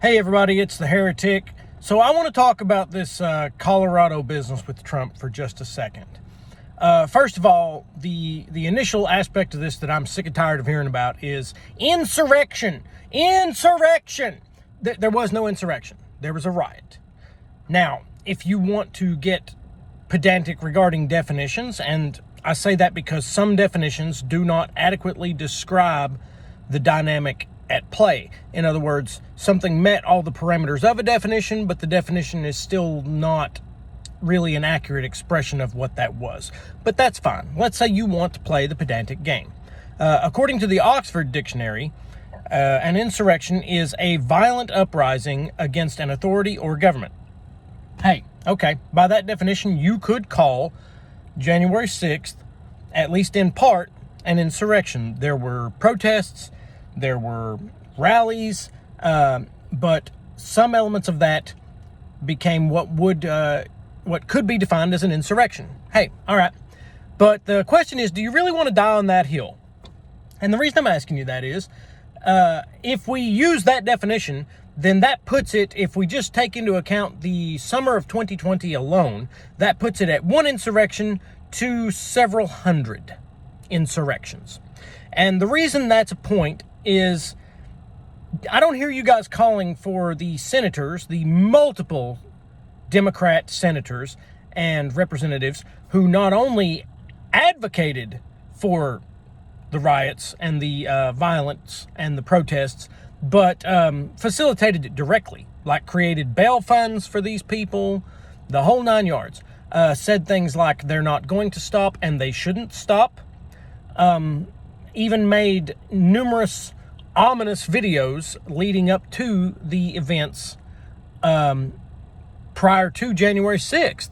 Hey everybody, it's the Heretic. So I want to talk about this Colorado business with Trump for just a second. First of all, the initial aspect of this that I'm sick and tired of hearing about is insurrection. Insurrection! There was no insurrection. There was a riot. Now, if you want to get pedantic regarding definitions, and I say that because some definitions do not adequately describe the dynamic at play. In other words, something met all the parameters of a definition, but the definition is still not really an accurate expression of what that was. But that's fine. Let's say you want to play the pedantic game. According to the Oxford Dictionary, an insurrection is a violent uprising against an authority or government. Hey, okay, by that definition, you could call January 6th, at least in part, an insurrection. There were protests, there were rallies, but some elements of that became what could be defined as an insurrection. Hey, all right. But the question is, do you really want to die on that hill? And the reason I'm asking you that is, if we use that definition, then that puts it, if we just take into account the summer of 2020 alone, that puts it at one insurrection to several hundred insurrections. And the reason that's a point is I don't hear you guys calling for the senators, the multiple Democrat senators and representatives who not only advocated for the riots and the violence and the protests, but facilitated it directly, like created bail funds for these people, the whole nine yards. Said things like they're not going to stop and they shouldn't stop. Even made numerous ominous videos leading up to the events prior to January 6th,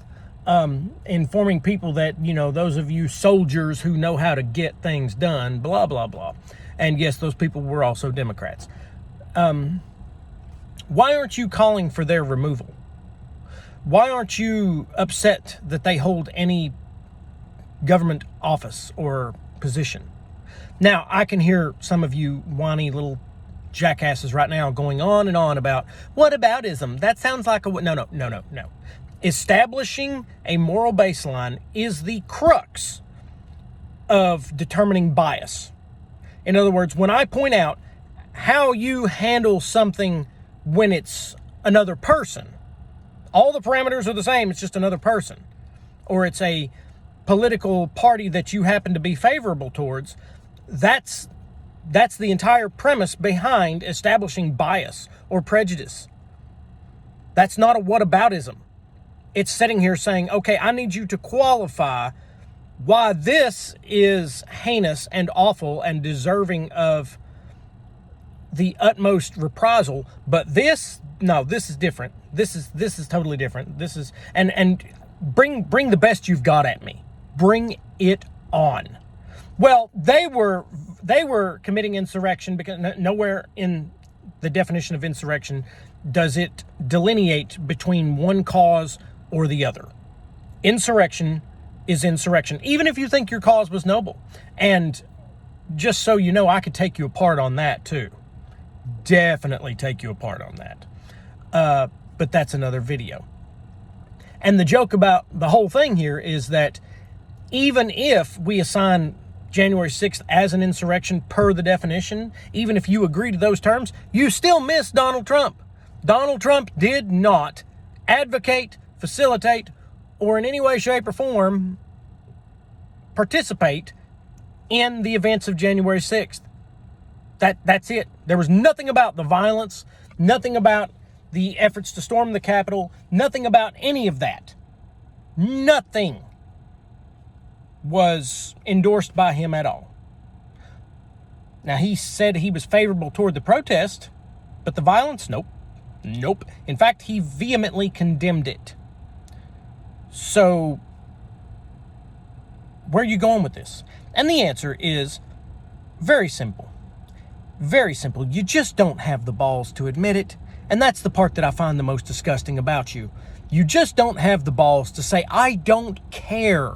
informing people that, you know, those of you soldiers who know how to get things done, blah, blah, blah. And yes, those people were also Democrats. Why aren't you calling for their removal? Why aren't you upset that they hold any government office or position? Now, I can hear some of you whiny little jackasses right now going on and on about, what aboutism? That sounds like a... No. Establishing a moral baseline is the crux of determining bias. In other words, when I point out how you handle something when it's another person, all the parameters are the same, it's just another person, or it's a political party that you happen to be favorable towards, that's the entire premise behind establishing bias or prejudice. That's not a whataboutism. It's sitting here saying, okay, I need you to qualify why this is heinous and awful and deserving of the utmost reprisal, but this is different. This is totally different. This is and bring the best you've got at me. Bring it on. Well, they were committing insurrection because nowhere in the definition of insurrection does it delineate between one cause or the other. Insurrection is insurrection, even if you think your cause was noble. And just so you know, I could take you apart on that too. Definitely take you apart on that. But that's another video. And the joke about the whole thing here is that even if we assign January 6th as an insurrection per the definition, even if you agree to those terms, you still miss Donald Trump. Donald Trump did not advocate, facilitate, or in any way, shape, or form participate in the events of January 6th. That's it. There was nothing about the violence, nothing about the efforts to storm the Capitol, nothing about any of that. Nothing was endorsed by him at all. Now, he said he was favorable toward the protest, but the violence, nope. In fact, he vehemently condemned it. So, where are you going with this? And the answer is very simple. Very simple. You just don't have the balls to admit it. And that's the part that I find the most disgusting about you. You just don't have the balls to say, I don't care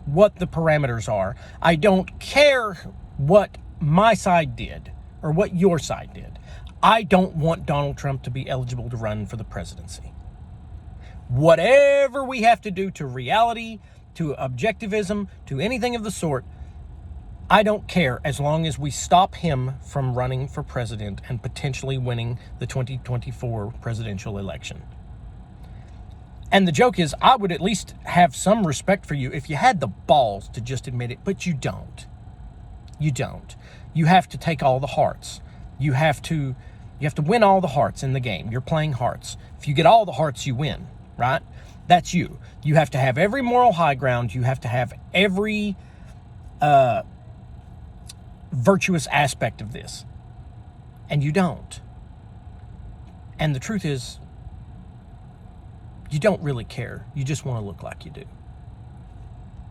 what the parameters are. I don't care what my side did or what your side did. I don't want Donald Trump to be eligible to run for the presidency. Whatever we have to do to reality, to objectivism, to anything of the sort, I don't care as long as we stop him from running for president and potentially winning the 2024 presidential election. And the joke is, I would at least have some respect for you if you had the balls to just admit it, but you don't. You don't. You have to take all the hearts. You have to win all the hearts in the game. You're playing hearts. If you get all the hearts, you win, right? That's you. You have to have every moral high ground. You have to have every virtuous aspect of this. And you don't. And the truth is, you don't really care. You just want to look like you do.